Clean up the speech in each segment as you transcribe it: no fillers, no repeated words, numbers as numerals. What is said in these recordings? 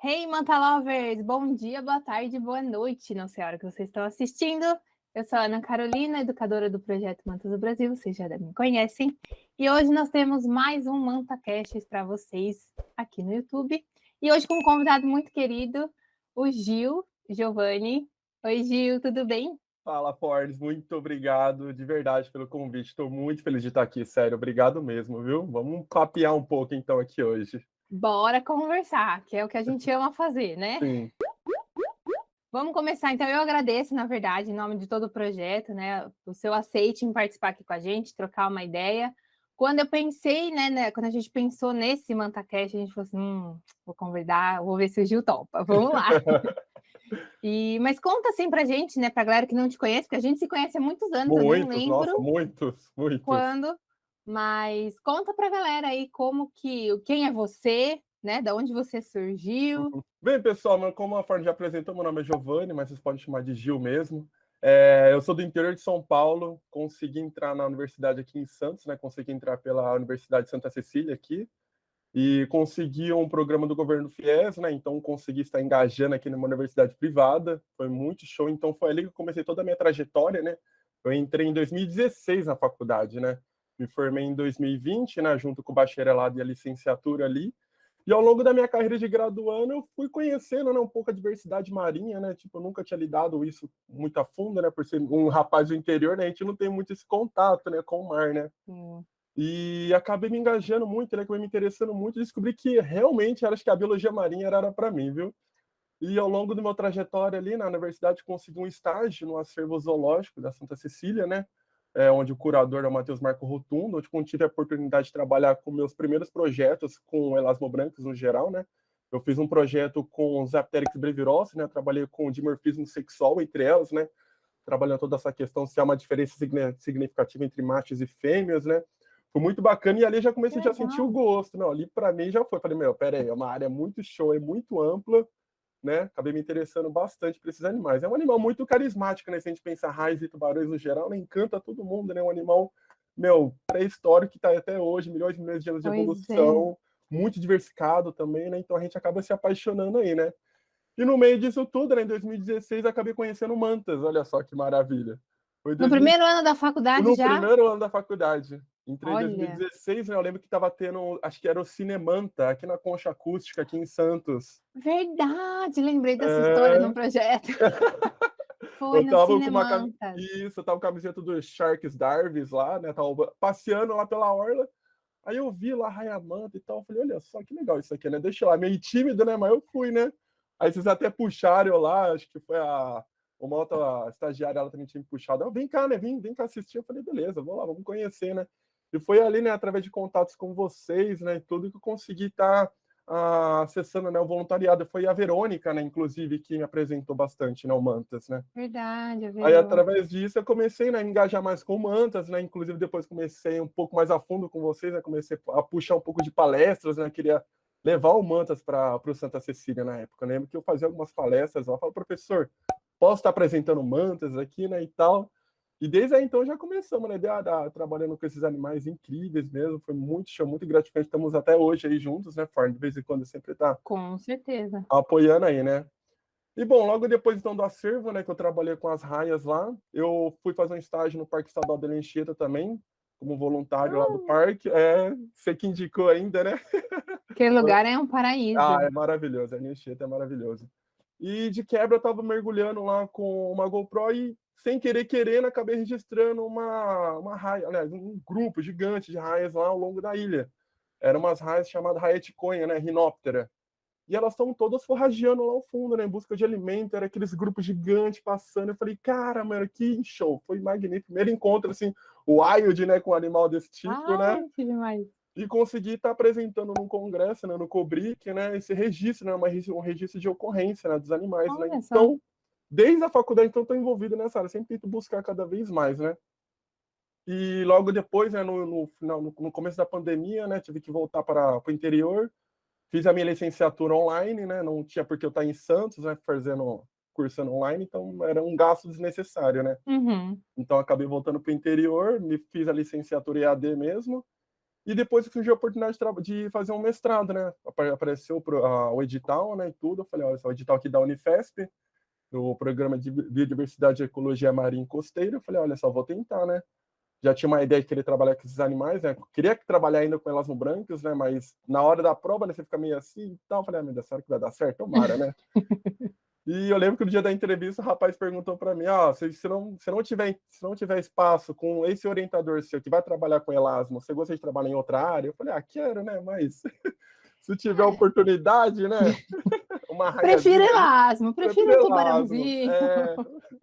Hey, Manta Lovers! Bom dia, boa tarde, boa noite, não sei a hora que vocês estão assistindo. Eu sou a Ana Carolina, educadora do Projeto Mantas do Brasil, vocês já me conhecem. E hoje nós temos mais um MantaCast para vocês aqui no YouTube. E hoje com um convidado muito querido, o Gil Giovanni. Oi, Gil, tudo bem? Fala, Fordes, muito obrigado de verdade pelo convite. Estou muito feliz de estar aqui, sério. Obrigado mesmo, viu? Vamos papear um pouco então aqui hoje. Bora conversar, que é o que a gente ama fazer, né? Sim. Vamos começar, então. Eu agradeço, na verdade, em nome de todo o projeto, né, o seu aceite em participar aqui com a gente, trocar uma ideia. Quando eu pensei, né, quando a gente pensou nesse MantaCast, a gente falou assim, vou convidar, vou ver se o Gil topa, vamos lá. Mas conta assim pra gente, né, pra galera que não te conhece, porque a gente se conhece há muitos anos, eu nem Muitos, nossa, lembro muitos. quando, mas conta pra galera aí quem é você, né, da onde você surgiu. Bem, pessoal, como a Fordes já apresentou, meu nome é Giovanni, mas vocês podem chamar de Gil mesmo. Eu sou do interior de São Paulo, consegui entrar na universidade aqui em Santos, né? Consegui entrar pela Universidade de Santa Cecília aqui. E consegui um programa do governo FIES, né? Então consegui estar engajando aqui numa universidade privada. Foi muito show. Então foi ali que eu comecei toda a minha trajetória, né? Eu entrei em 2016 na faculdade, né? Me formei em 2020, né? Junto com o bacharelado e a licenciatura ali. E ao longo da minha carreira de graduando, eu fui conhecendo, né, um pouco a diversidade marinha, né? Tipo, eu nunca tinha lidado isso muito a fundo, né? Por ser um rapaz do interior, né? A gente não tem muito esse contato, né, com o mar, né? E acabei me engajando muito, né? Acabei me interessando muito e descobri que realmente acho que a biologia marinha era para mim, viu? E ao longo do meu trajetória ali na universidade consegui um estágio no acervo zoológico da Santa Cecília, né? Onde o curador é o Matheus Marco Rotundo, onde tive a oportunidade de trabalhar com meus primeiros projetos com elasmobrancos no geral, né? Eu fiz um projeto com os Apteryx brevirossi, né? Trabalhei com o dimorfismo sexual entre elas, né? Trabalhando toda essa questão se há uma diferença significativa entre machos e fêmeas, né? Foi muito bacana e ali já comecei a sentir o gosto, não? Ali para mim já foi, falei, pera aí, é uma área muito show, é muito ampla, né? Acabei me interessando bastante por esses animais. É um animal muito carismático, né? Se a gente pensar raios e tubarões no geral, né? Encanta todo mundo, né? Um animal, pré-histórico que está até hoje, milhões e milhões de anos de evolução, muito diversificado também, né? Então a gente acaba se apaixonando aí, né? E no meio disso tudo, né, em 2016, acabei conhecendo mantas. Olha só que maravilha. Foi No primeiro ano da faculdade no já? primeiro ano da faculdade. Entrei em Olha. 2016, né, eu lembro que estava tendo, acho que era o Cinemanta, aqui na Concha Acústica, aqui em Santos. Verdade, lembrei dessa história no É... projeto. Foi Eu no tava com uma Cinemantas. Isso, eu tava com a camiseta do Sharks Darvis lá, né? Tava passeando lá pela orla. Aí eu vi lá Raia Manta e tal. Eu falei, olha só que legal isso aqui, né? Deixa eu lá, meio tímido, né? Mas eu fui, né? Aí vocês até puxaram eu lá, acho que foi uma outra estagiária, ela também tinha me puxado. Eu, vem cá, né? Vem cá assistir. Eu falei, beleza, vou lá, vamos conhecer, né? E foi ali, né, através de contatos com vocês, né, tudo que eu consegui estar acessando, né, o voluntariado. Foi a Verônica, né, inclusive, que me apresentou bastante, né, o Mantas, né? Verdade, a Aí, Verô. através disso, eu comecei, né, a engajar mais com mantas, né? Inclusive, depois comecei um pouco mais a fundo com vocês, né? Comecei a puxar um pouco de palestras, né? Queria levar o Mantas para o Santa Cecília na época. Eu lembro que eu fazia algumas palestras lá, eu falava, professor, posso estar apresentando mantas aqui, né, e tal. E desde aí, então, já começamos, né, trabalhando com esses animais incríveis mesmo. Foi muito show, muito gratificante. Estamos até hoje aí juntos, né, Ford? De vez em quando sempre tá Com certeza. apoiando aí, né? E bom, logo depois então do acervo, né, que eu trabalhei com as raias lá, eu fui fazer um estágio no Parque Estadual da Anchieta também, como voluntário lá do parque. Você que indicou ainda, né? Aquele lugar é um paraíso. É maravilhoso, a Anchieta é maravilhoso. E de quebra eu tava mergulhando lá com uma GoPro e sem querendo, acabei registrando uma raia, aliás, um grupo gigante de raias lá ao longo da ilha. Eram umas raias chamadas raia ticonha, né, Rhinoptera. E elas estão todas forrageando lá ao fundo, né, em busca de alimento. Era aqueles grupos gigantes passando. Eu falei, cara, mano, que show. Foi magnífico. Primeiro encontro, assim, wild, né, com um animal desse tipo, né? Ai, que demais. E consegui estar apresentando num congresso, né, no Cobric, né, esse registro, né, um registro de ocorrência, né, dos animais, né? Olha só. Então, desde a faculdade, então, estou envolvido nessa área. Sempre tento buscar cada vez mais, né? E logo depois, né, no começo da pandemia, né, tive que voltar para o interior. Fiz a minha licenciatura online, né? Não tinha porque eu estar em Santos, né? Cursando online, então era um gasto desnecessário, né? Uhum. Então acabei voltando para o interior, me fiz a licenciatura EAD mesmo. E depois surgiu a oportunidade de fazer um mestrado, né? Apareceu o edital, né, e tudo. Eu falei, olha, esse é o edital aqui da Unifesp, do Programa de Biodiversidade e Ecologia Marinha e Costeira. Eu falei, olha, só vou tentar, né? Já tinha uma ideia de querer trabalhar com esses animais, né? Queria trabalhar ainda com elasmo brancos, né? Mas na hora da prova, né, você fica meio assim e tal. Eu falei, meu Deus, será que vai dar certo? Tomara, né? E eu lembro que no dia da entrevista o rapaz perguntou para mim, se não tiver espaço com esse orientador seu que vai trabalhar com elasmo, você gostaria de trabalhar em outra área? Eu falei, quero, né? Mas se tiver oportunidade, né? Uma Prefiro raiazinha aí, Erasmo, prefiro prefiro um elasmo. tubarãozinho.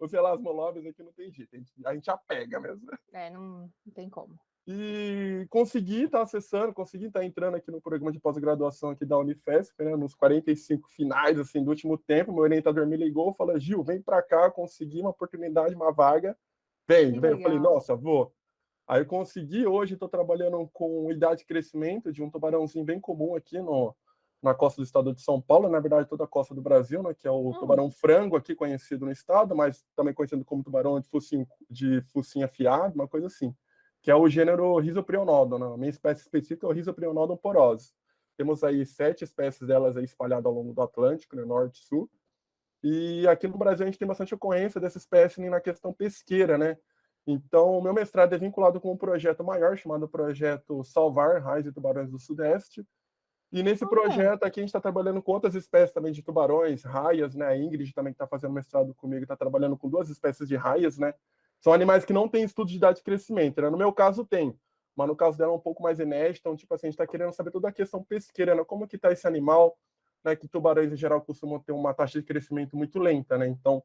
Os elasmolobes aqui não tem jeito, a gente apega mesmo. Não tem como. E consegui estar acessando, consegui estar entrando aqui no programa de pós-graduação aqui da Unifesp, né, nos 45 finais assim, do último tempo. Meu orientador me ligou e falou, Gil, vem para cá, consegui uma oportunidade, uma vaga. Vem. Eu falei, nossa, vou. Aí eu consegui, hoje estou trabalhando com idade de crescimento de um tubarãozinho bem comum aqui na costa do estado de São Paulo, na verdade toda a costa do Brasil, né, que é o tubarão frango aqui, conhecido no estado, mas também conhecido como tubarão de focinho afiado, uma coisa assim, que é o gênero Rhizoprionodon, né? A minha espécie específica é o Rhizoprionodon porosus. Temos aí 7 espécies delas aí espalhadas ao longo do Atlântico, né, norte e sul, e aqui no Brasil a gente tem bastante ocorrência dessa espécie na questão pesqueira, né? Então, o meu mestrado é vinculado com um projeto maior, chamado Projeto Salvar Raias e Tubarões do Sudeste. E nesse projeto aqui a gente está trabalhando com outras espécies também de tubarões, raias, né? A Ingrid também está fazendo mestrado comigo, está trabalhando com 2 espécies de raias, né? São animais que não têm estudo de idade de crescimento, né? No meu caso tem, mas no caso dela é um pouco mais inédito. Então, tipo assim, a gente está querendo saber toda a questão pesqueira, né? Como que está esse animal, né? Que tubarões em geral costumam ter uma taxa de crescimento muito lenta, né? Então,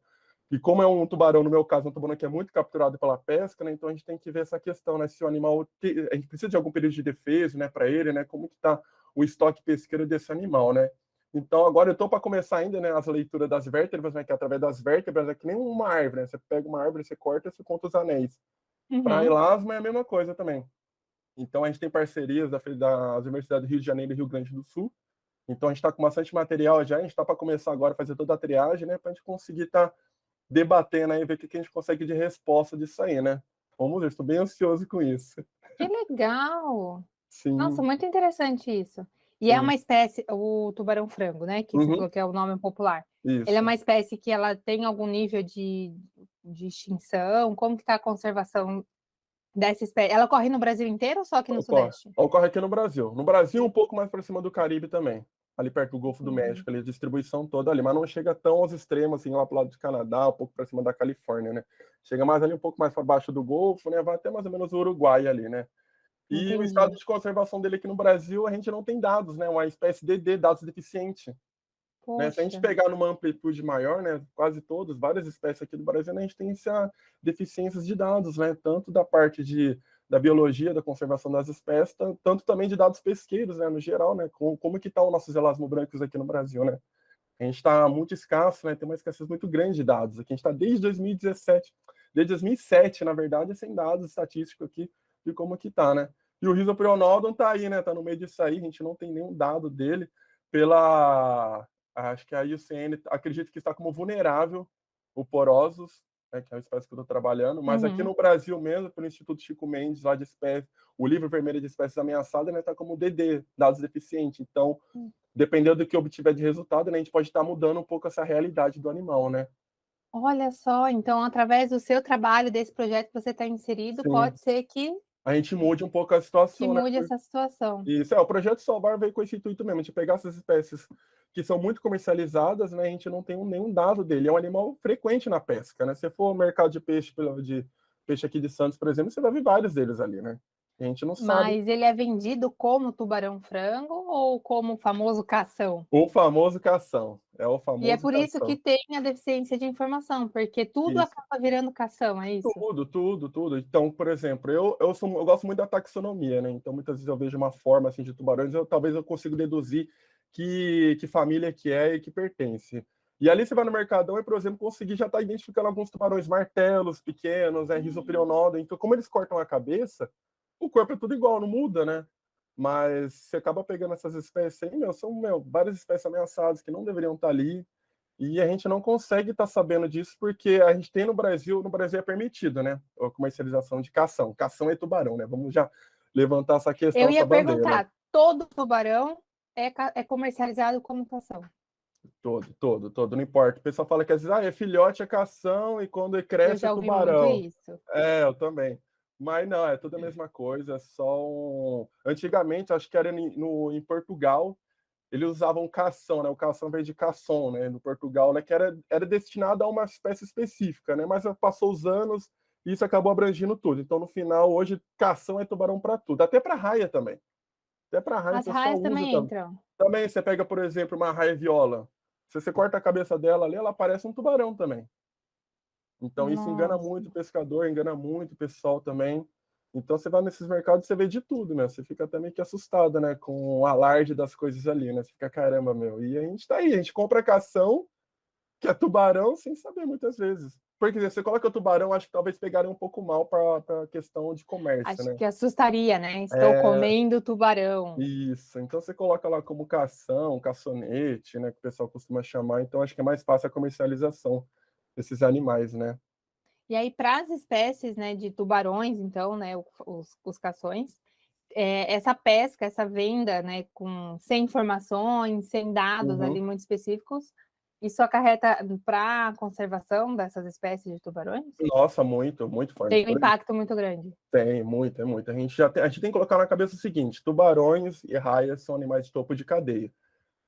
e como é um tubarão, no meu caso, um tubarão que é muito capturado pela pesca, né? Então a gente tem que ver essa questão, né? Se o animal a gente precisa de algum período de defesa, né? Para ele, né? Como que está o estoque pesqueiro desse animal, né? Então agora eu estou para começar ainda, né? As leituras das vértebras, né? Que através das vértebras é que nem uma árvore, né? Você pega uma árvore, você corta, você conta os anéis. Para elasma é a mesma coisa também. Então a gente tem parcerias das universidades do Rio de Janeiro e Rio Grande do Sul. Então a gente está com bastante material já. A gente está para começar agora a fazer toda a triagem, né? Para a gente conseguir estar debatendo aí, ver o que a gente consegue de resposta disso aí, né? Vamos ver, estou bem ansioso com isso. Que legal! Sim. Nossa, muito interessante isso. E é uma espécie, o tubarão-frango, né? Que você falou que é o nome popular. Isso. Ele é uma espécie que ela tem algum nível de extinção? Como que está a conservação dessa espécie? Ela ocorre no Brasil inteiro ou só aqui no Sudeste? Ocorre aqui no Brasil. No Brasil, um pouco mais para cima do Caribe também. Ali perto do Golfo do México, ali, a distribuição toda ali, mas não chega tão aos extremos, assim, lá pro lado de Canadá, um pouco para cima da Califórnia, né? Chega mais ali, um pouco mais para baixo do Golfo, né? Vai até mais ou menos o Uruguai ali, né? E o estado de conservação dele aqui no Brasil, a gente não tem dados, né? Uma espécie DD, dados deficiente. Né? Se a gente pegar numa amplitude maior, né? Quase todos, várias espécies aqui do Brasil, né? A gente tem essa deficiências de dados, né? Tanto da parte da biologia, da conservação das espécies, tanto também de dados pesqueiros, né? No geral, né? Como que estão os nossos elasmobrancos aqui no Brasil, né? A gente está muito escasso, né? Tem uma escassez muito grande de dados. Aqui a gente está desde 2017, desde 2007, na verdade, sem dados estatísticos aqui de como que está, né? E o Rhizoprionodon está aí, né? Está no meio disso aí. A gente não tem nenhum dado dele acho que a IUCN acredita que está como vulnerável o porosus, né, que é a espécie que eu estou trabalhando, mas aqui no Brasil mesmo, pelo Instituto Chico Mendes, lá de espécies, o livro vermelho de espécies ameaçadas, né, está como DD, dados deficientes. Então, dependendo do que obtiver de resultado, né, a gente pode estar mudando um pouco essa realidade do animal, né? Olha só, então, através do seu trabalho, desse projeto que você está inserido, pode ser que a gente mude um pouco a situação, mude essa situação. Isso, o projeto Salvar veio com esse intuito mesmo, de pegar essas espécies que são muito comercializadas, né? A gente não tem nenhum dado dele. É um animal frequente na pesca, né? Se for mercado de peixe aqui de Santos, por exemplo, você vai ver vários deles ali, né? A gente não sabe. Mas ele é vendido como tubarão-frango ou como o famoso cação? O famoso cação. É o famoso E é por isso cação. que tem a deficiência de informação, porque tudo acaba virando cação, é isso? Tudo. Então, por exemplo, eu gosto muito da taxonomia, né? Então, muitas vezes eu vejo uma forma assim, de tubarões, talvez eu consiga deduzir que família que é e que pertence. E ali você vai no Mercadão e, por exemplo, conseguir já estar identificando alguns tubarões martelos pequenos, né? Rhizoprionodon. Então, como eles cortam a cabeça, o corpo é tudo igual, não muda, né? Mas você acaba pegando essas espécies aí, são várias espécies ameaçadas que não deveriam estar ali. E a gente não consegue estar sabendo disso porque a gente tem no Brasil é permitido, né? A comercialização de cação. Cação é tubarão, né? Vamos já levantar essa questão, Eu essa ia bandeira. perguntar, todo tubarão é comercializado como cação? Todo, não importa. O pessoal fala que às vezes é filhote, é cação, e quando Eu cresce é já ouvi muito tubarão. isso. É, eu também. Mas não, é tudo a mesma coisa, é só um... Antigamente, acho que era em Portugal, eles usavam cação, né? O cação veio de cação, né? No Portugal, né? Que era destinado a uma espécie específica, né? Mas passou os anos e isso acabou abrangindo tudo. Então, no final, hoje, cação é tubarão para tudo. Até para raia também. Até para raia o As pessoal raias usa também também. entram. Também você pega, por exemplo, uma raia viola. Se você corta a cabeça dela ali, ela parece um tubarão também. Então isso engana Nossa. muito o pescador, engana muito o pessoal também. Então você vai nesses mercados, você vê de tudo, né? Você fica até meio que assustado, né? Com o alarde das coisas ali, né? Você fica, caramba, meu. E a gente tá aí, a gente compra cação, que é tubarão, sem saber muitas vezes. Porque você coloca o tubarão, acho que talvez pegaria um pouco mal para a questão de comércio, Acho né? que assustaria, né? Estou É, comendo tubarão. isso. Então você coloca lá como cação, caçonete, né? Que o pessoal costuma chamar. Então acho que é mais fácil a comercialização desses animais, né? E aí, para as espécies, né, de tubarões, então, né, os cações, essa pesca, essa venda, né, sem informações, sem dados ali Uhum. muito específicos, isso acarreta para a conservação dessas espécies de tubarões? Nossa, muito, muito forte. Tem um Por exemplo, impacto muito grande. tem, muito, é muito. A gente tem que colocar na cabeça o seguinte: tubarões e raias são animais de topo de cadeia.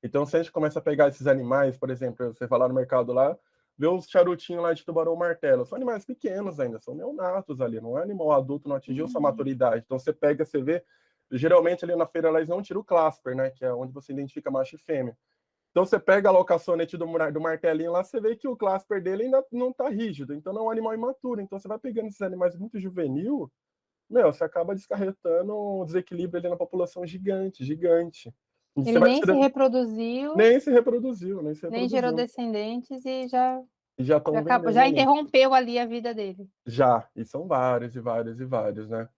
Então, se a gente começa a pegar esses animais, por exemplo, você vai lá no mercado lá, vê os charutinhos lá de tubarão martelo, são animais pequenos ainda, são neonatos ali, não é animal adulto, não atingiu sua maturidade. Então, você pega, você vê, geralmente ali na feira eles não tiram o clasper, né, que é onde você identifica macho e fêmea. Então você pega a locaçonete do martelinho lá, você vê que o clasper dele ainda não está rígido, então não é um animal imaturo. Então você vai pegando esses animais muito juvenil, meu, você acaba descarretando um desequilíbrio ali na população gigante, gigante. E você Ele vai nem se tirando... reproduziu, Nem se reproduziu, nem se nem gerou reproduziu. descendentes e já, E já já, estão acabou, vendendo já ali. interrompeu ali a vida dele. Já, e são vários, e vários, e vários, né?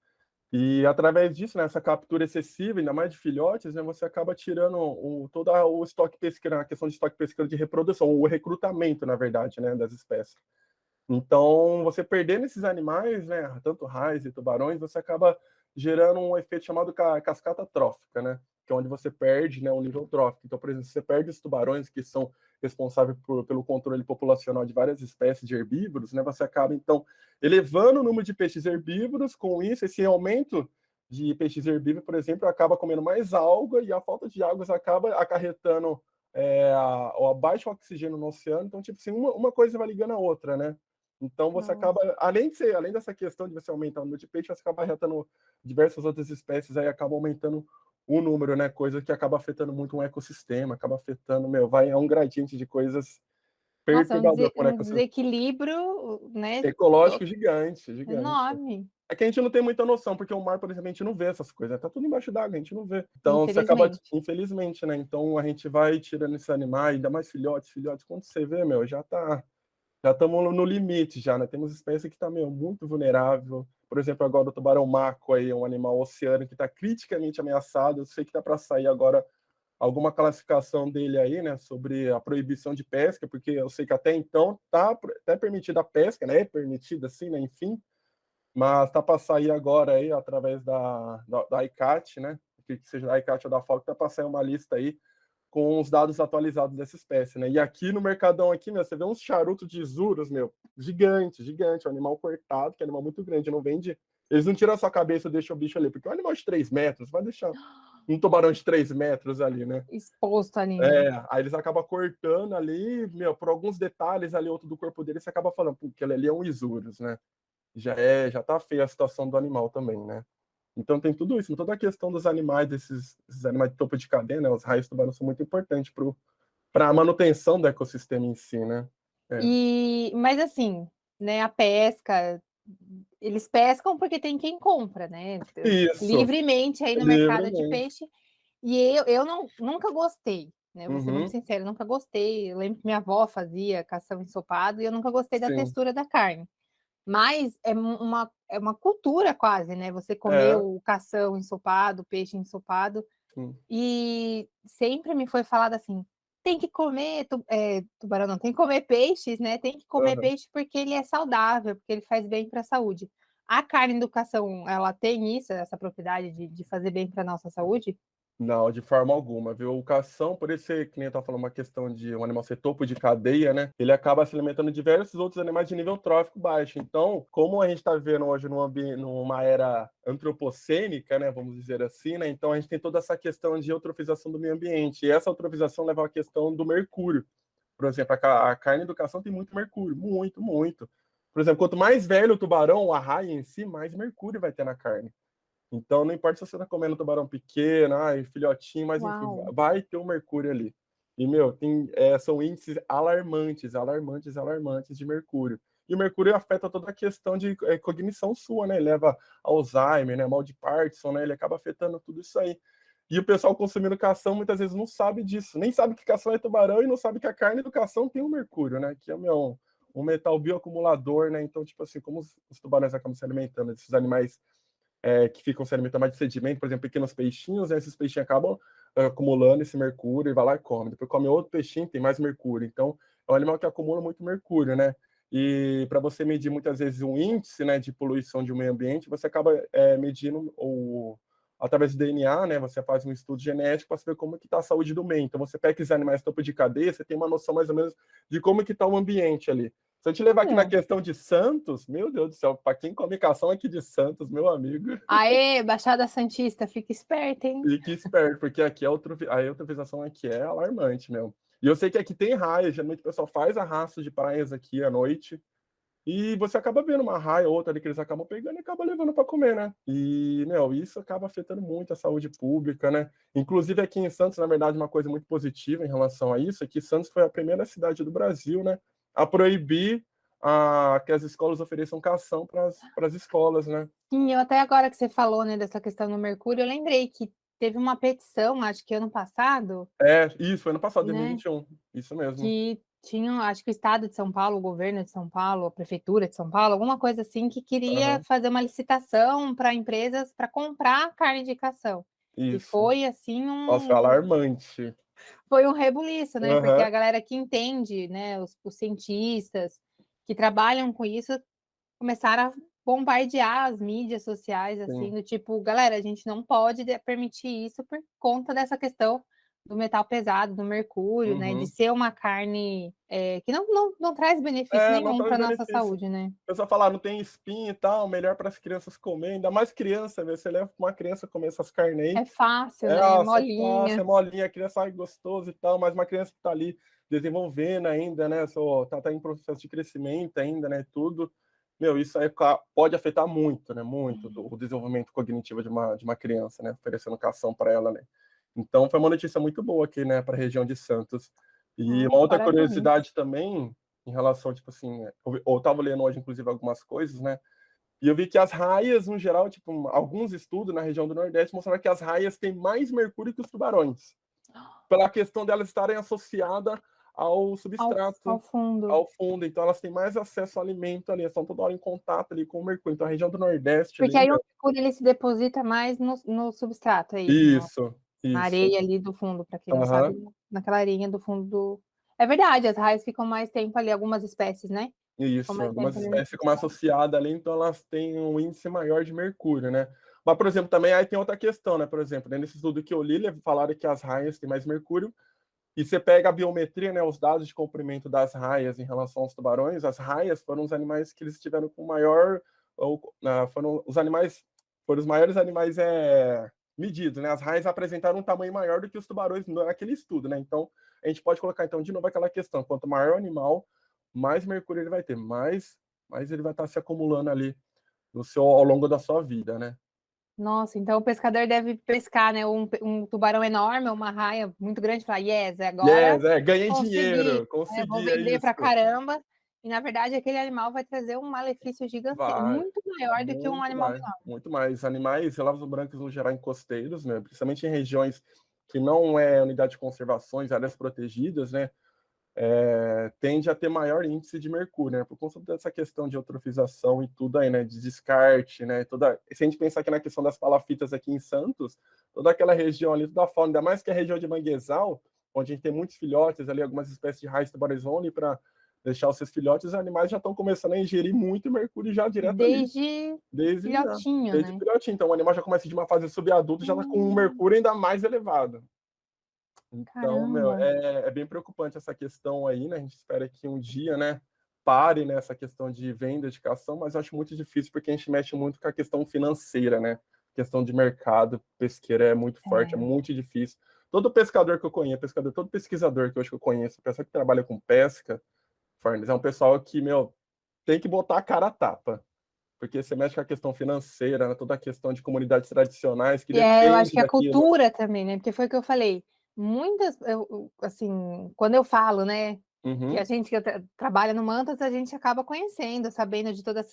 E através disso, né, essa captura excessiva, ainda mais de filhotes, né, você acaba tirando todo o estoque pesqueiro, a questão de estoque pesqueiro de reprodução, o recrutamento, na verdade, né, das espécies. Então, você perdendo esses animais, né, tanto raias e tubarões, você acaba gerando um efeito chamado cascata trófica, né, que é onde você perde, né, o nível trófico. Então, por exemplo, você perde os tubarões que são responsáveis pelo controle populacional de várias espécies de herbívoros, né, você acaba, então, elevando o número de peixes herbívoros. Com isso, esse aumento de peixes herbívoros, por exemplo, acaba comendo mais alga, e a falta de águas acaba acarretando a baixo oxigênio no oceano. Então, tipo assim, uma coisa vai ligando a outra, né? Então você Nossa. acaba, além dessa questão de você aumentar o número de peixe, você acaba arretando diversas outras espécies, aí acaba aumentando o número, né? Coisa que acaba afetando muito um ecossistema, acaba afetando, meu, vai a um gradiente de coisas Nossa, perturbador para o um ecossistema. desequilíbrio, né? Ecológico gigante, gigante. Enorme, É que a gente não tem muita noção, porque o mar, por exemplo, a gente não vê essas coisas, tá tudo embaixo d'água, a gente não vê. Então você acaba, infelizmente. infelizmente, né? Então a gente vai tirando esses animais, ainda mais filhotes, quando você vê, meu, já estamos no limite já, né? Temos espécie que está muito vulnerável. Por exemplo, agora o tubarão maco aí, um animal oceânico que está criticamente ameaçado. Eu sei que está para sair agora alguma classificação dele aí, né, sobre a proibição de pesca, porque eu sei que até então tá até permitida a pesca, né? É permitida assim, né? Enfim, mas está para sair agora aí através da ICAT, né? Que seja da ICAT ou da FAO, que está para sair uma lista aí com os dados atualizados dessa espécie, né? E aqui no Mercadão, aqui, meu, você vê uns charutos de Isurus, meu, gigante, gigante, um animal cortado, que é um animal muito grande, não vende... Eles não tiram a sua cabeça e deixam o bicho ali, porque é um animal de 3 metros, vai deixar um tubarão de 3 metros ali, né? Exposto ali, né? É, aí eles acabam cortando ali, meu, por alguns detalhes ali, outro do corpo dele, você acaba falando, porque ele ali é um Isurus, né? Já tá feia a situação do animal também, né? Então tem tudo isso, toda a questão dos animais, desses animais de topo de cadeia, né? Os raios tubarões são muito importantes para a manutenção do ecossistema em si, né? É. Mas assim, né, a pesca, eles pescam porque tem quem compra, né? Isso, Livremente aí no mercado de livremente. peixe. E eu nunca gostei, né? Vou ser muito Uhum, sincera, nunca gostei. Eu lembro que minha avó fazia cação ensopado e eu nunca gostei da sim. textura da carne. Mas é uma cultura quase, né? Você comer É, o cação ensopado, o peixe ensopado. sim. E sempre me foi falado assim: tem que comer tubarão, não, tem que comer peixes, né? Tem que comer Uhum. peixe porque ele é saudável, porque ele faz bem para a saúde. A carne educação, ela tem isso, essa propriedade de fazer bem para nossa saúde? Não, de forma alguma, viu? O cação, por esse que nem eu tava falando, uma questão de um animal ser topo de cadeia, né? Ele acaba se alimentando de diversos outros animais de nível trófico baixo. Então, como a gente está vivendo hoje numa era antropocênica, né? Vamos dizer assim, né? Então a gente tem toda essa questão de eutrofização do meio ambiente. E essa eutrofização leva à questão do mercúrio. Por exemplo, a carne educação tem muito mercúrio, muito, muito. Por exemplo, quanto mais velho o tubarão, a raia em si, mais mercúrio vai ter na carne. Então, não importa se você está comendo tubarão pequeno, filhotinho, mas enfim, Uau! vai ter um mercúrio ali. E, são índices alarmantes, alarmantes, alarmantes de mercúrio. E o mercúrio afeta toda a questão de cognição sua, né? Ele leva Alzheimer, né? Mal de Parkinson, né? Ele acaba afetando tudo isso aí. E o pessoal consumindo cação muitas vezes não sabe disso. Nem sabe que cação é tubarão e não sabe que a carne do cação tem o mercúrio, né? Que é um metal bioacumulador, né? Então, tipo assim, como os tubarões acabam se alimentando desses animais que ficam se alimentando mais de sedimento, por exemplo, pequenos peixinhos, né? Esses peixinhos acabam acumulando esse mercúrio e vai lá e come. Depois come outro peixinho, tem mais mercúrio. Então, é um animal que acumula muito mercúrio, né? E para você medir muitas vezes um índice, né, de poluição de um meio ambiente, você acaba medindo através do DNA, né? Você faz um estudo genético para saber como que está a saúde do meio. Então, você pega esses animais topo de cadeia, você tem uma noção mais ou menos de como que está o ambiente ali. Se eu te levar aqui na questão de Santos, meu Deus do céu, para quem come cação aqui de Santos, meu amigo. Aê, Baixada Santista, fica esperto, hein? Fique esperto, porque aqui a eutrofização aqui é alarmante mesmo. E eu sei que aqui tem raias, geralmente o pessoal faz arrasto de praias aqui à noite, e você acaba vendo uma raia ou outra ali que eles acabam pegando e acabam levando para comer, né? E, isso acaba afetando muito a saúde pública, né? Inclusive aqui em Santos, na verdade, uma coisa muito positiva em relação a isso é que Santos foi a primeira cidade do Brasil, né, a proibir que as escolas ofereçam cação para as escolas, né? Sim, eu até agora que você falou, né, dessa questão do mercúrio, eu lembrei que teve uma petição, acho que ano passado, Isso, foi ano passado, né, 2021. Isso mesmo. que tinham, acho que o estado de São Paulo, o governo de São Paulo, a prefeitura de São Paulo, alguma coisa assim, que queria Aham, fazer uma licitação para empresas para comprar carne de cação. E isso. foi assim Nossa, foi alarmante. foi um rebuliço, né? Porque Aham, a galera que entende, né, os cientistas que trabalham com isso começaram a bombardear as mídias sociais, assim, sim. do tipo, galera, a gente não pode permitir isso por conta dessa questão do metal pesado, do mercúrio, né? De Uhum. ser uma carne que não traz benefício Não nenhum traz para nossa benefício. saúde, né? O pessoal fala, não tem espinho e tal, melhor para as crianças comer, ainda mais criança, você leva uma criança comer essas carnes aí, É fácil, né? nossa, é fácil, é Molinha. molinha, a criança sai gostoso e tal, mas uma criança que tá ali desenvolvendo ainda, né, só tá em processo de crescimento ainda, né, tudo, isso aí pode afetar muito, né, muito o desenvolvimento cognitivo de uma criança, né, oferecendo cação para ela, né. Então foi uma notícia muito boa aqui, né, para a região de Santos. E uma outra Parabéns. curiosidade também, em relação, tipo assim, eu estava lendo hoje, inclusive, algumas coisas, né, e eu vi que as raias, no geral, tipo, alguns estudos na região do Nordeste mostraram que as raias têm mais mercúrio que os tubarões, pela questão delas estarem associadas ao Ao substrato, fundo. ao fundo. Então, elas têm mais acesso ao alimento ali, elas estão toda hora em contato ali com o mercúrio. Então, a região do Nordeste Porque ali, aí o mercúrio ele se deposita mais no substrato, é isso, isso, na isso. areia ali do fundo, para quem não sabe, Aham, naquela areinha do fundo do. É verdade, as raias ficam mais tempo ali, algumas espécies, né? Ficam isso. mais Algumas tempo ali no espécies ficam mais substrato. associadas ali, então elas têm um índice maior de mercúrio, né? Mas, por exemplo, também aí tem outra questão, né? Por exemplo, nesse estudo que eu li, falaram que as raias têm mais mercúrio. E você pega a biometria, né, os dados de comprimento das raias em relação aos tubarões, as raias foram os animais que eles tiveram com maior, foram os animais, foram os maiores animais medidos, né? As raias apresentaram um tamanho maior do que os tubarões naquele estudo, né? Então, a gente pode colocar então de novo aquela questão, quanto maior o animal, mais mercúrio ele vai ter, mais ele vai estar se acumulando ali ao longo da sua vida, né? Nossa, então o pescador deve pescar, né? Um tubarão enorme, uma raia muito grande, e falar, yes, agora Yes, ganhei consegui, dinheiro, né? Vou consegui, é vender isso. pra caramba. E na verdade aquele animal vai trazer um malefício gigante, Vai. muito maior do que um Muito animal mais, menor. muito mais. Animais relevos brancos no geral em costeiros, né? Principalmente em regiões que não é unidade de conservações, áreas protegidas, né? Tende a ter maior índice de mercúrio, né? Por conta dessa questão de eutrofização e tudo aí, né? De descarte, né? Se a gente pensar aqui na questão das palafitas aqui em Santos, toda aquela região ali, toda a fauna, ainda mais que a região de manguezal, onde a gente tem muitos filhotes ali, algumas espécies de raios tubarões vão ali para deixar os seus filhotes, os animais já estão começando a ingerir muito mercúrio já direto ali. Desde já, filhotinho, desde né? filhotinho. Então o animal já começa de uma fase subadulta, já está com um mercúrio ainda mais elevado. Então, meu, Caramba. é bem preocupante essa questão aí, né? A gente espera que um dia, né, pare nessa questão de venda, de cação, mas eu acho muito difícil porque a gente mexe muito com a questão financeira, né? Questão de mercado pesqueiro é muito forte, é muito difícil. Todo pescador que eu conheço, todo pesquisador que eu conheço, pessoa que trabalha com pesca, Farnes, é um pessoal que, meu, tem que botar a cara a tapa. Porque você mexe com a questão financeira, né? Toda a questão de comunidades tradicionais que E eu acho depende que a daquilo. cultura também, né? Porque foi o que eu falei. Muitas, assim, quando eu falo, né, que a gente que trabalha no Mantas, a gente acaba conhecendo, sabendo de todos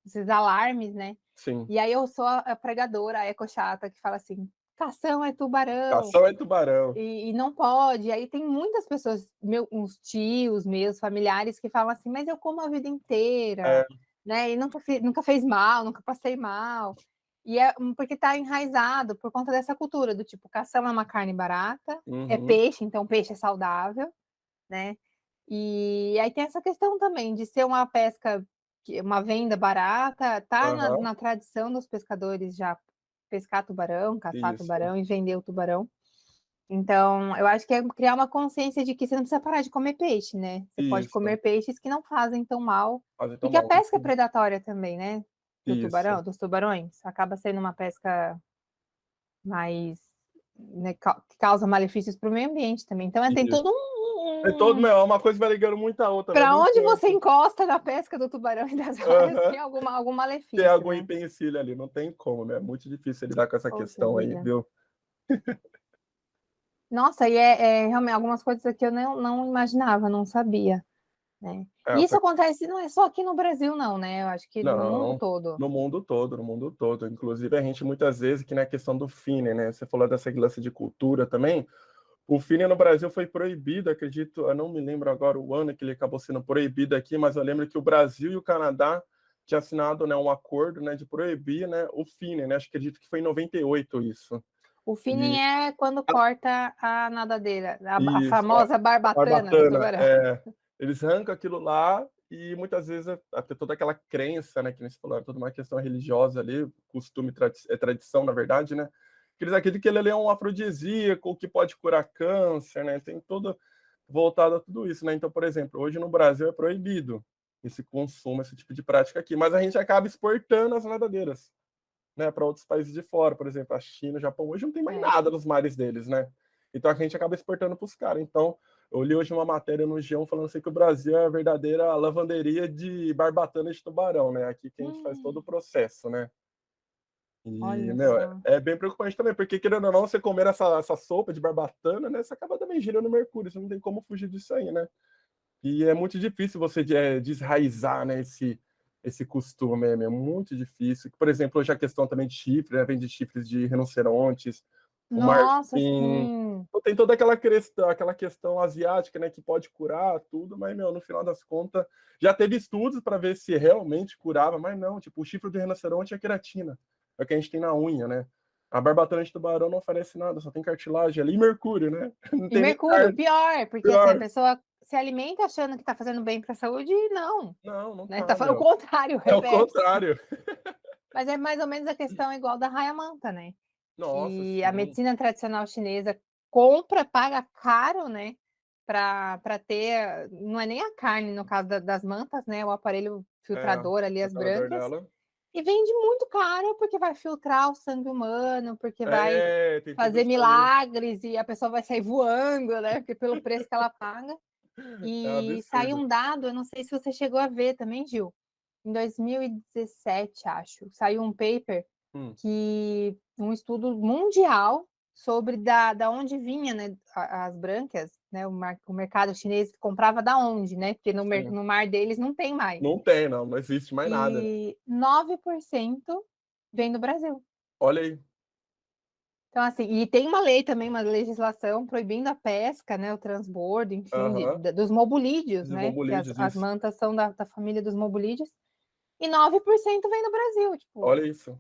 esses alarmes, né? Sim. E aí eu sou a pregadora, a ecochata, que fala assim: cação é tubarão. Cação é tubarão. E não pode. Aí tem muitas pessoas, uns tios meus, familiares, que falam assim, mas eu como a vida inteira, né? E nunca fez mal, nunca passei mal. E é porque está enraizado por conta dessa cultura do tipo, cação é uma carne barata, é peixe, então peixe é saudável, né? E aí tem essa questão também de ser uma pesca, uma venda barata, tá na tradição dos pescadores já pescar tubarão, caçar Isso. tubarão e vender o tubarão. Então, eu acho que é criar uma consciência de que você não precisa parar de comer peixe, né? Você pode Isso. comer peixes que não fazem tão mal. Fazem tão Porque a mal. pesca é predatória também, né? Isso. Dos tubarões. Acaba sendo uma pesca mais, né, que causa malefícios para o meio ambiente também. Então, tem Isso. todo É todo, meu, uma coisa vai ligando muito a outra, né? Para Muito onde você amplo. encosta na pesca do tubarão e das raias, tem algum Tem malefício, algum né? empecilho ali, não tem como, né? É muito difícil lidar com essa Poxa questão aí, vida. viu? Nossa, e é realmente algumas coisas que eu não imaginava, não sabia. Né? E isso Essa... acontece não é só aqui no Brasil, não, né? Eu acho que no mundo Não, todo. no mundo todo, no mundo todo. Inclusive, a gente muitas vezes, que na questão do FINE, né? Você falou dessa lance de cultura também. O FINE no Brasil foi proibido, acredito, eu não me lembro agora o ano que ele acabou sendo proibido aqui, mas eu lembro que o Brasil e o Canadá tinham assinado, né, um acordo, né, de proibir, né, o FINE, né? Acho que acredito que foi em 98 isso. O finning E é quando corta a nadadeira, a isso, famosa barbatana do barbatana, tubarão. eles arrancam aquilo lá e muitas vezes até toda aquela crença, né, que nem se falou, toda uma questão religiosa ali, costume, tradição, na verdade, né, que eles acreditam que ele ali é um afrodisíaco, que pode curar câncer, né, tem todo voltado a tudo isso, né, então, por exemplo, hoje no Brasil é proibido esse consumo, esse tipo de prática aqui, mas a gente acaba exportando as nadadeiras, né, para outros países de fora, por exemplo, a China, o Japão, hoje não tem mais nada nos mares deles, né? Então a gente acaba exportando para os caras. Então, eu li hoje uma matéria no G1 falando assim que o Brasil é a verdadeira lavanderia de barbatana de tubarão, né? Aqui que a gente faz todo o processo, né? E, Olha meu, só. é bem preocupante também, porque querendo ou não, você comer essa sopa de barbatana, né? Você acaba também girando mercúrio, você não tem como fugir disso aí, né? E é muito difícil você desraizar, né, esse costume, é muito difícil. Por exemplo, hoje a questão também de chifre, né, vem de chifres de rinocerontes, o Nossa, marfim. sim. Então, tem toda aquela questão asiática, né, que pode curar tudo, mas, meu, no final das contas, já teve estudos para ver se realmente curava, mas não, tipo, o chifre do rinoceronte é queratina, é o que a gente tem na unha, né? A barbatana de tubarão não oferece nada, só tem cartilagem ali e mercúrio, né? Não E tem nem mercúrio, carne. pior, porque assim, a Pior. pessoa se alimenta achando que está fazendo bem para a saúde e não. Não, não Né? tá, Tá falando o meu. contrário, o É o reverso. contrário. Mas é mais ou menos a questão igual da raia-manta, né? Nossa, Que a sim. medicina tradicional chinesa compra, paga caro, né? Para ter, não é nem a carne, no caso das mantas, né? O aparelho É, filtrador ali, as tratador brânquias, dela. e vende muito caro porque vai filtrar o sangue humano, porque vai Tem tudo fazer isso aí. milagres e a pessoa vai sair voando, né? Porque pelo preço que ela paga. É um E saiu absurdo. um dado, eu não sei se você chegou a ver também, Gil, em 2017, acho, saiu um paper Hum, que um estudo mundial sobre da onde vinha, né, as brânquias, né, o mercado chinês comprava da onde, né, porque sim. no mar deles não tem mais. Não tem, não. Não existe mais nada. E 9% vem do Brasil. Olha aí. Então, assim, e tem uma lei também, uma legislação proibindo a pesca, né, o transbordo, enfim, Aham. dos mobulídeos, Os né, que bobolídeos, as isso. mantas são da família dos mobulídeos, e 9% vem do Brasil, tipo, Olha isso.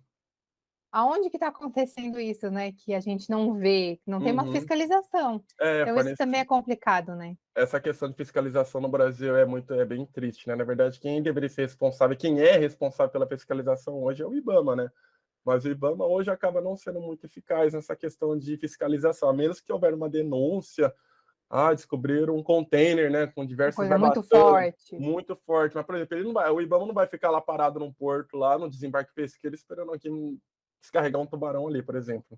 aonde que está acontecendo isso, né? Que a gente não vê, que não tem uma Uhum. fiscalização. É, Então, isso também é complicado, né? essa questão de fiscalização no Brasil é bem triste, né? Na verdade, quem deveria ser responsável, quem é responsável pela fiscalização hoje é o IBAMA, né? Mas o IBAMA hoje acaba não sendo muito eficaz nessa questão de fiscalização, a menos que houver uma denúncia, descobriram um container, né, com Uma diversas coisa muito barbatanas, forte. muito forte. Mas, por exemplo, o IBAMA não vai ficar lá parado num porto, lá no desembarque pesqueiro, esperando aqui descarregar um tubarão ali, por exemplo.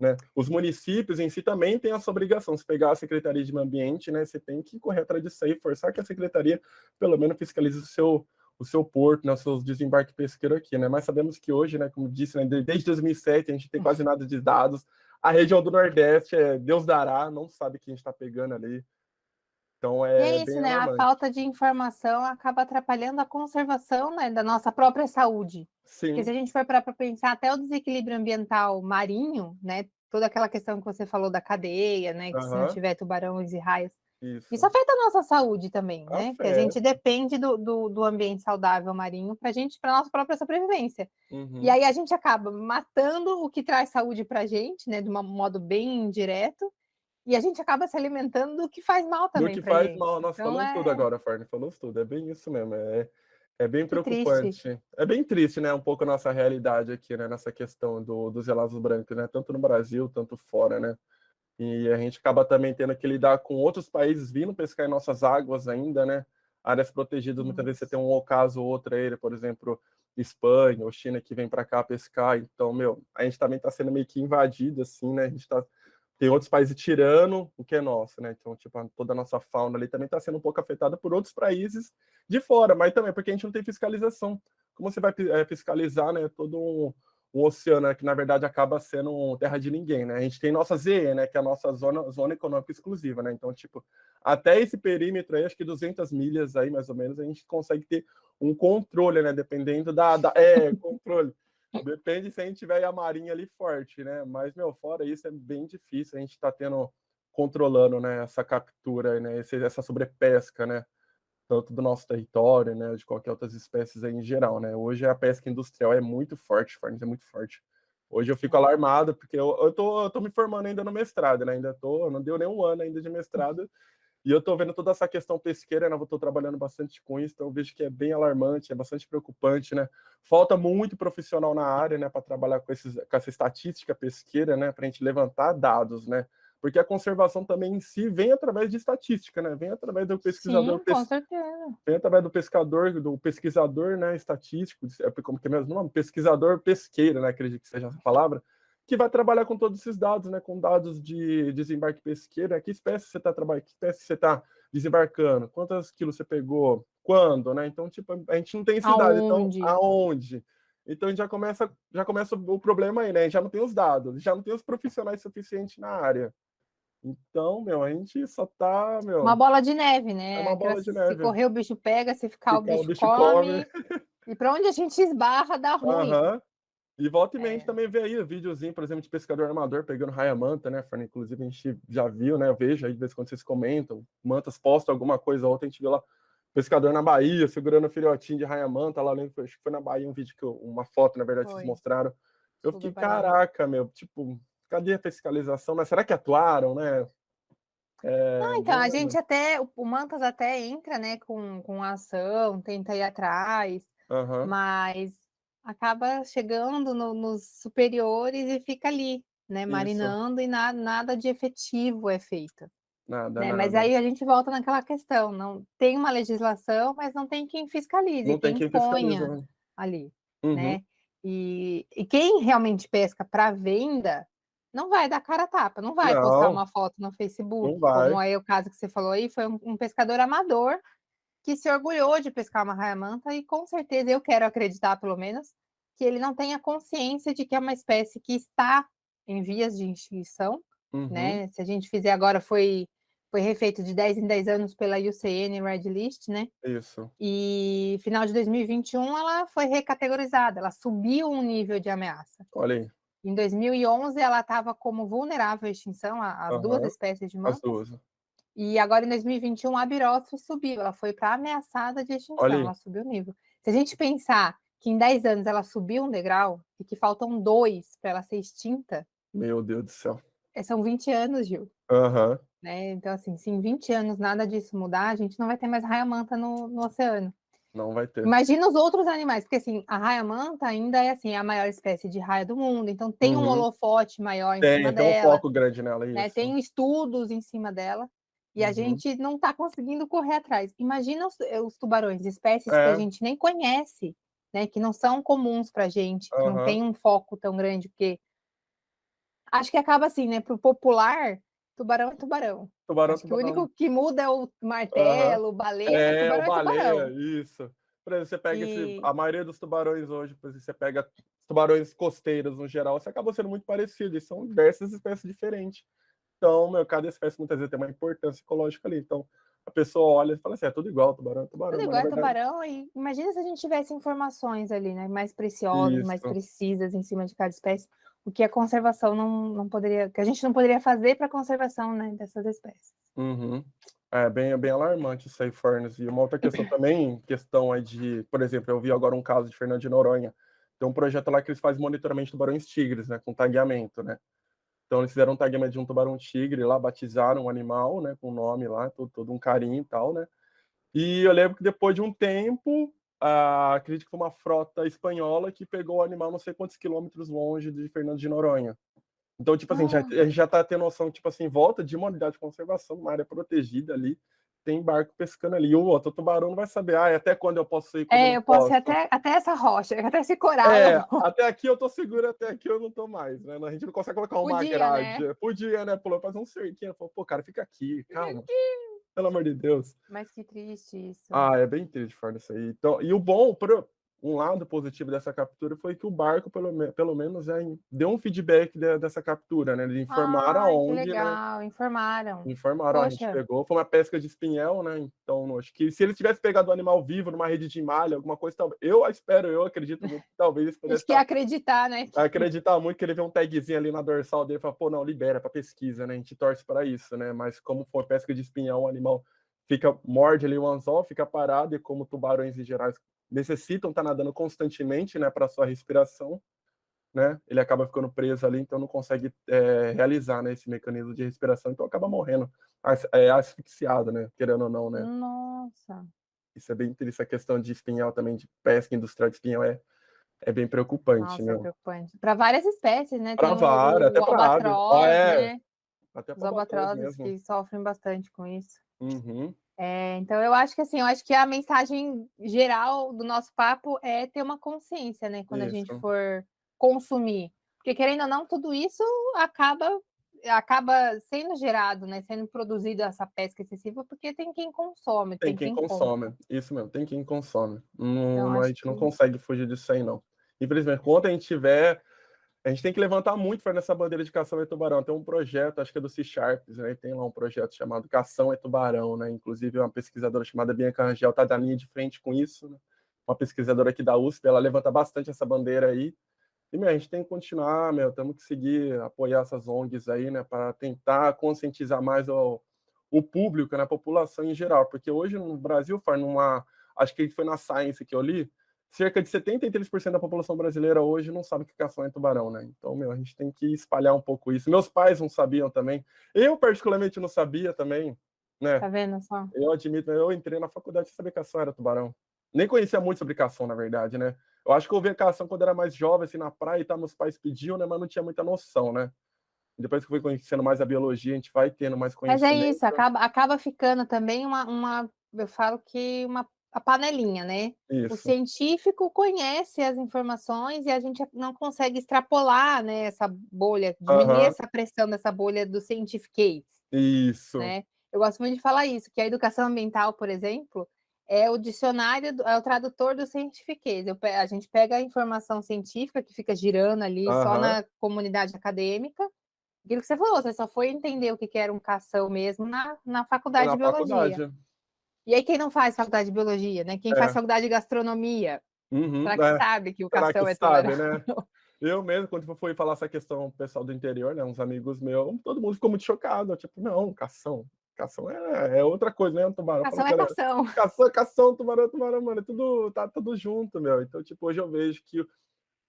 Né? Os municípios em si também têm essa obrigação. Se pegar a Secretaria de Meio Ambiente, né, você tem que correr atrás disso aí, forçar que a Secretaria, pelo menos, fiscalize o seu porto, né, os seus desembarques pesqueiros aqui. Né? Mas sabemos que hoje, né, como disse, né, desde 2007, a gente tem quase nada de dados. A região do Nordeste, Deus dará, não sabe o que a gente está pegando ali. Então, E é é bem isso, né? A alarmante. falta de informação acaba atrapalhando a conservação, né, da nossa própria saúde. Porque se Sim. a gente for para pensar até o desequilíbrio ambiental marinho, né? Toda aquela questão que você falou da cadeia, né? Que se não Aham. tiver tubarões e raias, isso Isso. afeta a nossa saúde também, né? Que a gente Afeta. depende do ambiente saudável marinho para a gente, para nossa própria sobrevivência. E Uhum. aí a gente acaba matando o que traz saúde para a gente, né? De um modo bem indireto, e a gente acaba se alimentando do que faz mal Do também que para a faz gente. mal. Nossa, Então falou tudo é agora, Farne, falou tudo. É bem isso mesmo. É bem que triste. preocupante. É bem triste, né? Um pouco a nossa realidade aqui, né? Nessa questão dos gelados brancos, né? Tanto no Brasil, tanto fora, né? E a gente acaba também tendo que lidar com outros países vindo pescar em nossas águas ainda, né? Áreas protegidas, muitas vezes você tem um caso ou outro aí, por exemplo, Espanha ou China que vem para cá pescar. Então, meu, a gente também está sendo meio que invadido, assim, né? A gente tem outros países tirando o que é nosso, né? Então, tipo, toda a nossa fauna ali também está sendo um pouco afetada por outros países de fora, mas também porque a gente não tem fiscalização. Como você vai fiscalizar, né? Todo um oceano, né, que na verdade acaba sendo terra de ninguém, né? A gente tem nossa ZE, né, que é a nossa zona econômica exclusiva, né? Então, tipo, até esse perímetro aí, acho que 200 milhas aí, mais ou menos, a gente consegue ter um controle, né? Dependendo controle. Depende se a gente tiver a marinha ali forte, né? Mas, meu, fora isso é bem difícil. A gente está controlando, né, essa captura, né, essa sobrepesca, né? Tanto do nosso território, né, de qualquer outras espécies aí em geral, né? Hoje a pesca industrial é muito forte, Farnes, é muito forte. Hoje eu fico alarmado, porque eu tô me formando ainda no mestrado, né? Não deu nem um ano ainda de mestrado, e eu tô vendo toda essa questão pesqueira, né? Eu tô trabalhando bastante com isso, então eu vejo que é bem alarmante, é bastante preocupante, né? Falta muito profissional na área, né, para trabalhar com essa estatística pesqueira, né, para a gente levantar dados, né? Porque a conservação também em si vem através de estatística, né? Vem através do pesquisador Sim, com certeza. tem através do pesquisador, né, estatístico, como que é mesmo nome? Pesquisador pesqueiro, né, acredito que seja essa palavra, que vai trabalhar com todos esses dados, né, com dados de desembarque pesqueiro, né, que espécie você está trabalhando, que espécie você está desembarcando, quantos quilos você pegou, quando, né? Então, tipo, a gente não tem esses dados, então Aonde? aonde? Então já começa o problema aí, né? A gente já não tem os dados, já não tem os profissionais suficientes na área. Então, meu, a gente só tá, Uma meu, bola de neve, é né? uma Aquela, bola de se neve. correr o bicho pega, se ficar o Ficar o bicho bicho come. come. E para onde a gente esbarra dá ruim. Aham. E volta e meia a gente É, também vê aí videozinho, por exemplo, de pescador armador pegando raia-manta, né, Fernando? Inclusive a gente já viu, né? Eu vejo aí de vez em quando vocês comentam, mantas postam alguma coisa ou outra, a gente vê lá pescador na Bahia segurando o filhotinho de raia-manta lá, lembro, acho que foi na Bahia um vídeo uma foto, na verdade, que vocês foi. mostraram. Eu Sul da fiquei, Bahia. caraca, meu, tipo, cadê a fiscalização? Mas será que atuaram, né? Não, É, então, bem a gente alarmante. até, o Mantas até entra, né, com ação, tenta ir atrás, Aham, mas acaba chegando nos superiores e fica ali, né, isso. marinando e nada de efetivo é feito. Nada, Né? Mas nada. aí a gente volta naquela questão, não tem uma legislação, mas não tem quem fiscalize, Não tem quem quem fiscaliza, ponha né? ali, Uhum. né? E quem realmente pesca para venda não vai dar cara a tapa, não vai postar Não, uma foto no não Facebook, como vai. aí o caso que você falou aí, foi um pescador amador que se orgulhou de pescar uma raia-manta e com certeza eu quero acreditar, pelo menos, que ele não tenha consciência de que é uma espécie que está em vias de extinção, Uhum. né? Se a gente fizer agora, foi refeito de 10 em 10 anos pela IUCN Red List, né? Isso. E final de 2021 ela foi recategorizada, ela subiu um nível de ameaça. Olha aí. Em 2011 ela estava como vulnerável à extinção, as duas Aham. espécies de As mantas, duas. e agora em 2021 a Birostre subiu, ela foi para ameaçada de Olha extinção, aí. ela subiu o nível. Se a gente pensar que em 10 anos ela subiu um degrau e que faltam 2 para ela ser extinta, Meu Deus do céu. são 20 anos, Gil. Aham. Né? Então, assim, se em 20 anos nada disso mudar, a gente não vai ter mais raia-manta no oceano. Não vai ter. Imagina os outros animais, porque assim, a raia-manta ainda é assim, a maior espécie de raia do mundo, então tem um Uhum. holofote maior em cima Tem um dela, foco grande nela, né? isso. Tem estudos em cima dela, e a Uhum. gente não está conseguindo correr atrás. Imagina os tubarões, espécies que a É, gente nem conhece, né? Que não são comuns para a gente, que não aham. tem um foco tão grande, porque acho que acaba assim, né? Para o popular, tubarão é tubarão. Tubarão, Acho que o único tubarão. que muda é o Aham. martelo, baleia, mas É, o tubarão é baleia, tubarão. isso. Por exemplo, você pega E a maioria dos tubarões hoje, por exemplo, você pega tubarões costeiros no geral, você acaba sendo muito parecido, e são diversas espécies diferentes. Então, meu, cada espécie muitas vezes tem uma importância ecológica ali. Então, a pessoa olha e fala assim, é tudo igual, tubarão é tudo tubarão, mas na igual é verdade, tubarão, e imagina se a gente tivesse informações ali, né, mais preciosas, mais isso. precisas em cima de cada espécie, o que a conservação não poderia, que a gente não poderia fazer para a conservação, né, dessas espécies. Uhum. É bem alarmante isso aí, Furnas. E uma outra questão também, questão aí de, por exemplo, eu vi agora um caso de Fernando de Noronha. Tem um projeto lá que eles fazem monitoramento de tubarões-tigres, né, com tagueamento, né. Então eles fizeram um tagueamento de um tubarão-tigre lá, batizaram o animal, né, com o nome lá, todo um carinho e tal, né. E eu lembro que depois de um tempo, acredito que foi uma frota espanhola que pegou o animal não sei quantos quilômetros longe de Fernando de Noronha. Então, tipo assim, a Ah, gente já tá tendo noção, tipo assim, em volta de uma unidade de conservação, uma área protegida ali, tem barco pescando ali. E o outro tubarão não vai saber, até quando eu posso ir, quando eu não eu posso ir posso. até essa rocha, até esse coral eu É, vou. até aqui eu tô seguro, até aqui eu não tô mais, né? A gente não consegue colocar uma Podia, grade. né? Podia, né? Pulou, fazer um cerquinho. Falou, pô, cara, fica aqui, Fica calma. aqui. Pelo amor de Deus. Mas que triste isso. É bem triste falar isso aí. Então, e o bom, um lado positivo dessa captura foi que o barco, pelo menos, deu um feedback dessa captura, né? Eles informaram Ai, que aonde, né? legal, informaram. Informaram, a gente Poxa, pegou, foi uma pesca de espinhel, né? Então, acho que se eles tivessem pegado o animal vivo numa rede de malha, alguma coisa, talvez. Eu acredito muito que talvez eles a gente pudessem quer acreditar, né? acreditar muito que ele vê um tagzinho ali na dorsal dele e fala, pô, não, libera para pesquisa, né? A gente torce para isso, né? Mas como for pesca de espinhel, o animal morde ali o anzol, fica parado, e como tubarões em geral necessitam estar nadando constantemente, né, para sua respiração, né? Ele acaba ficando preso ali, então não consegue realizar, né, esse mecanismo de respiração, então acaba morrendo asfixiado, né? Querendo ou não, né? Nossa. Isso é bem triste, a questão de espinhel também, de pesca industrial de espinhel é bem preocupante, Nossa, é meu. preocupante. Para várias espécies, né? Para Tem várias, até o para aves. albatroz, né? Até Os para albatroz albatrozes mesmo. que sofrem bastante com isso. Uhum, Então eu acho que assim, eu acho que a mensagem geral do nosso papo é ter uma consciência, né? Quando a gente isso. for consumir. Porque querendo ou não, tudo isso acaba sendo gerado, né? Sendo produzido essa pesca excessiva, porque tem quem consome, Tem tem quem quem consome. compra. Isso mesmo, tem quem consome. Então A acho gente não que consegue fugir disso aí, não. Infelizmente, quando a gente tiver, a gente tem que levantar muito para nessa bandeira de cação e tubarão. Tem um projeto, acho que é do Sea Sharps, né? Tem lá um projeto chamado Cação e Tubarão, né? Inclusive, uma pesquisadora chamada Bianca Rangel está da linha de frente com isso, né? Uma pesquisadora aqui da USP, ela levanta bastante essa bandeira aí. E, meu, a gente tem que continuar, meu, temos que seguir, apoiar essas ONGs aí, né, para tentar conscientizar mais o público, né, a população em geral, porque hoje no Brasil, acho que foi na Science que eu li, cerca de 73% da população brasileira hoje não sabe o que é cação é tubarão, né? Então, meu, a gente tem que espalhar um pouco isso. Meus pais não sabiam também, eu particularmente não sabia também, né? tá vendo só? Eu admito, eu entrei na faculdade sem saber que cação era tubarão. Nem conhecia muito sobre cação, na verdade, né? Eu acho que eu ouvi a cação quando era mais jovem, assim, na praia e tal, meus pais pediam, né? Mas não tinha muita noção, né? Depois que eu fui conhecendo mais a biologia, a gente vai tendo mais Mas é conhecimento. isso, acaba ficando também eu falo que a panelinha, né? O Isso. científico conhece as informações e a gente não consegue extrapolar, né, essa bolha, diminuir Aham. essa pressão dessa bolha do scientificate, Isso. né? Eu gosto muito de falar isso, que a educação ambiental, por exemplo, é o dicionário, é o tradutor do scientificate. A gente pega a informação científica que fica girando ali só Aham. na comunidade acadêmica. Aquilo que você falou, você só foi entender o que era um cação mesmo na Foi faculdade na de biologia. faculdade. E aí, quem não faz faculdade de biologia, né? Quem faz É. faculdade de gastronomia, Uhum. será que sabe que o Será que cação é tubarão? sabe, né? Eu mesmo, quando fui falar essa questão pro pessoal do interior, né? Uns amigos meus, todo mundo ficou muito chocado. Tipo, não, cação. Cação é outra coisa, né? Um tubarão. Cação é cação. Cação é cação, tubarão, mano. Tá tudo junto, meu. Então, tipo, hoje eu vejo que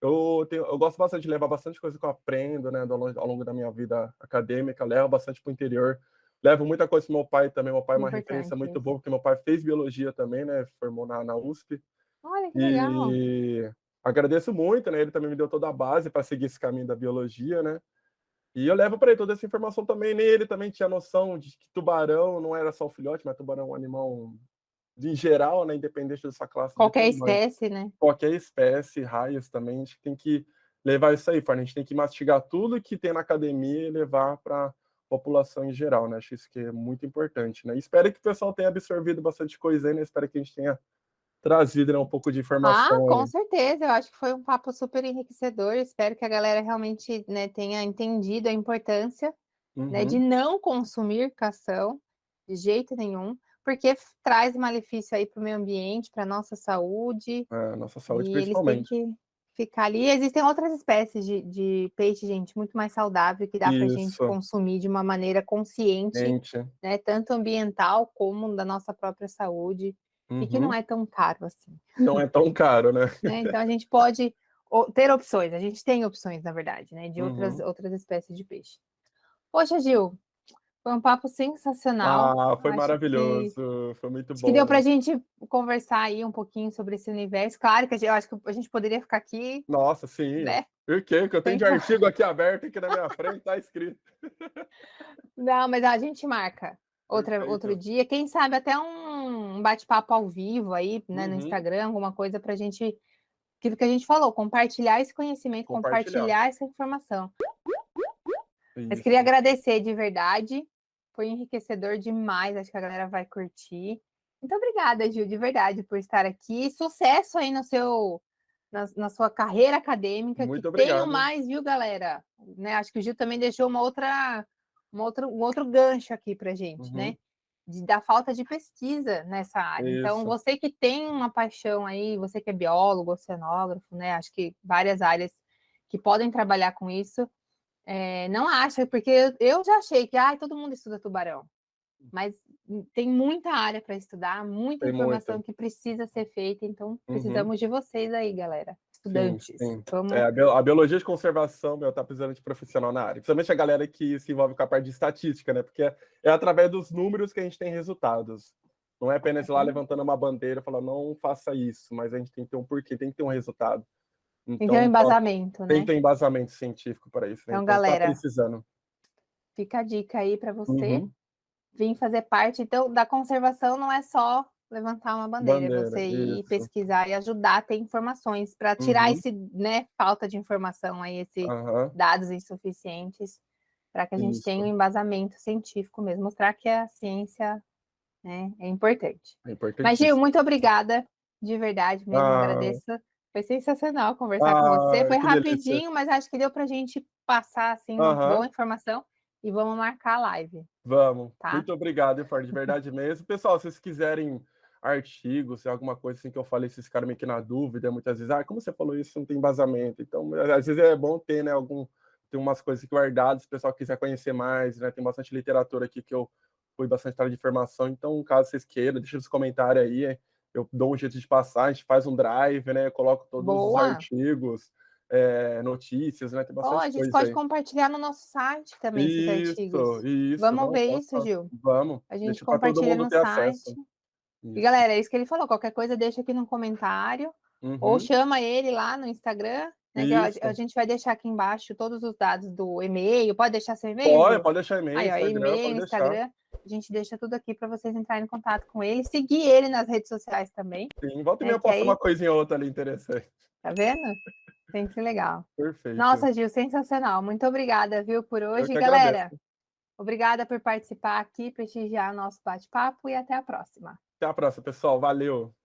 eu gosto bastante de levar bastante coisa que eu aprendo, né, ao longo da minha vida acadêmica, levo bastante para o interior, levo muita coisa para meu pai também. Meu pai é uma referência Importante muito isso. boa, porque meu pai fez biologia também, né, formou na USP, Olha que legal. e agradeço muito, né, ele também me deu toda a base para seguir esse caminho da biologia, né, e eu levo para ele toda essa informação também. Nem ele também tinha noção de que tubarão não era só o filhote, mas tubarão é um animal em geral, né, independente da sua classe de Qualquer tamanho. espécie, né? Qualquer espécie, raios também, a gente tem que levar isso aí, Farna. A gente tem que mastigar tudo que tem na academia e levar para a população em geral, né? Acho isso que é muito importante, né? Espero que o pessoal tenha absorvido bastante coisa aí, né? Espero que a gente tenha trazido, né, um pouco de informação Com aí. certeza, eu acho que foi um papo super enriquecedor. Espero que a galera realmente, né, tenha entendido a importância, né, de Uhum. não consumir cação de jeito nenhum, porque traz malefício aí para o meio ambiente, para a nossa saúde, É, nossa saúde e eles têm principalmente. que ficar ali. Existem outras espécies de peixe, gente, muito mais saudável, que dá para a gente Isso, consumir de uma maneira consciente, gente. né, tanto ambiental como da nossa própria saúde, e que não Uhum. é tão caro assim. Não é tão caro, né? Né? Então a gente pode ter opções, a gente tem opções, na verdade, né, de Uhum. outras espécies de peixe. Poxa, Gil, foi um papo sensacional. Ah, foi Acho que maravilhoso, foi muito acho que deu para a bom. gente conversar aí um pouquinho sobre esse universo. Claro que eu acho que a gente poderia ficar aqui, Nossa, sim. né? O quê? Que eu tenho de Tempo. artigo aqui aberto aqui na minha frente, tá escrito. Não, mas a gente marca outro Perfeito. dia. Quem sabe até um bate-papo ao vivo aí, né, no Uhum. Instagram, alguma coisa para a gente, aquilo que a gente falou, compartilhar esse conhecimento, Compartilhar. compartilhar essa informação. Mas queria Isso. agradecer de verdade. Foi enriquecedor demais. Acho que a galera vai curtir. Muito obrigada, Gil, de verdade, por estar aqui. Sucesso aí na sua carreira acadêmica. Que Muito tenham obrigado. mais, viu, galera? Né? Acho que o Gil também deixou um outro gancho aqui para gente, né? Uhum. Da falta de pesquisa nessa área. Então, Isso. você que tem uma paixão aí, você que é biólogo, oceanógrafo, né? Acho que várias áreas que podem trabalhar com isso. Não acha, porque eu já achei que todo mundo estuda tubarão, mas tem muita área para estudar, muita Tem muita. informação que precisa ser feita, então Uhum. precisamos de vocês aí, galera, Sim, estudantes. sim. Vamos. A biologia de conservação, meu, tá precisando de profissional na área. Principalmente a galera que se envolve com a parte de estatística, né? Porque é através dos números que a gente tem resultados. Não é apenas ir lá levantando uma bandeira e falar, não faça isso, mas a gente tem que ter um porquê, tem que ter um resultado. Tem que ter um Então, embasamento, tem que né? ter embasamento científico para isso, né? Então, Então, tá galera, precisando. fica a dica aí para você Uhum. vir fazer parte. Então, da conservação não é só levantar uma bandeira, é Bandeira, você ir isso. pesquisar e ajudar a ter informações para tirar Uhum. esse, né, falta de informação aí, esse Aham. dados insuficientes, para que a gente tenha um Isso. embasamento científico mesmo, mostrar que a ciência, né, é importante. É Mas, Gil, importantíssimo. muito obrigada, de verdade mesmo, Ah, agradeço. Foi sensacional conversar com você. Foi que delícia. rapidinho, mas acho que deu para a gente passar assim, uma Aham. boa informação e vamos marcar a live, Vamos. tá? Muito obrigado, Ford, de verdade mesmo. Pessoal, se vocês quiserem artigos, se alguma coisa assim que eu falei, esses caras meio que na dúvida, muitas vezes, como você falou isso, não tem embasamento. Então, às vezes é bom ter, né, tem umas coisas aqui guardadas, se o pessoal quiser conhecer mais, né, tem bastante literatura aqui que eu fui bastante área de informação, então, caso vocês queiram, deixa nos comentários aí, eu dou um jeito de passar, a gente faz um drive, né, eu coloco todos os Boa! artigos, notícias, né, tem Oh, a bastante gente coisa pode aí. compartilhar no nosso site também esses artigos. Isso, Vamos não ver posso. isso, Gil. Vamos, A gente deixa para todo compartilha mundo no ter site. acesso. E, Isso. galera, é isso que ele falou. Qualquer coisa, deixa aqui no comentário. Ou Uhum. chama ele lá no Instagram, né? Que a Isso. gente vai deixar aqui embaixo todos os dados do e-mail. Pode deixar seu e-mail, Pode, Gil? pode deixar e-mail, Aí, ó, Instagram, e-mail, pode deixar. Instagram. A gente deixa tudo aqui para vocês entrarem em contato com ele. Seguir ele nas redes sociais também, Sim, volta e né? meia eu Que posto uma aí, coisinha ou outra ali interessante. tá vendo? Tem que ser legal. Perfeito. Nossa, Gil, sensacional. Muito obrigada, viu, por Eu hoje. E, que agradeço. galera, obrigada por participar aqui, prestigiar nosso bate-papo e até a próxima. Até a próxima, pessoal. Valeu.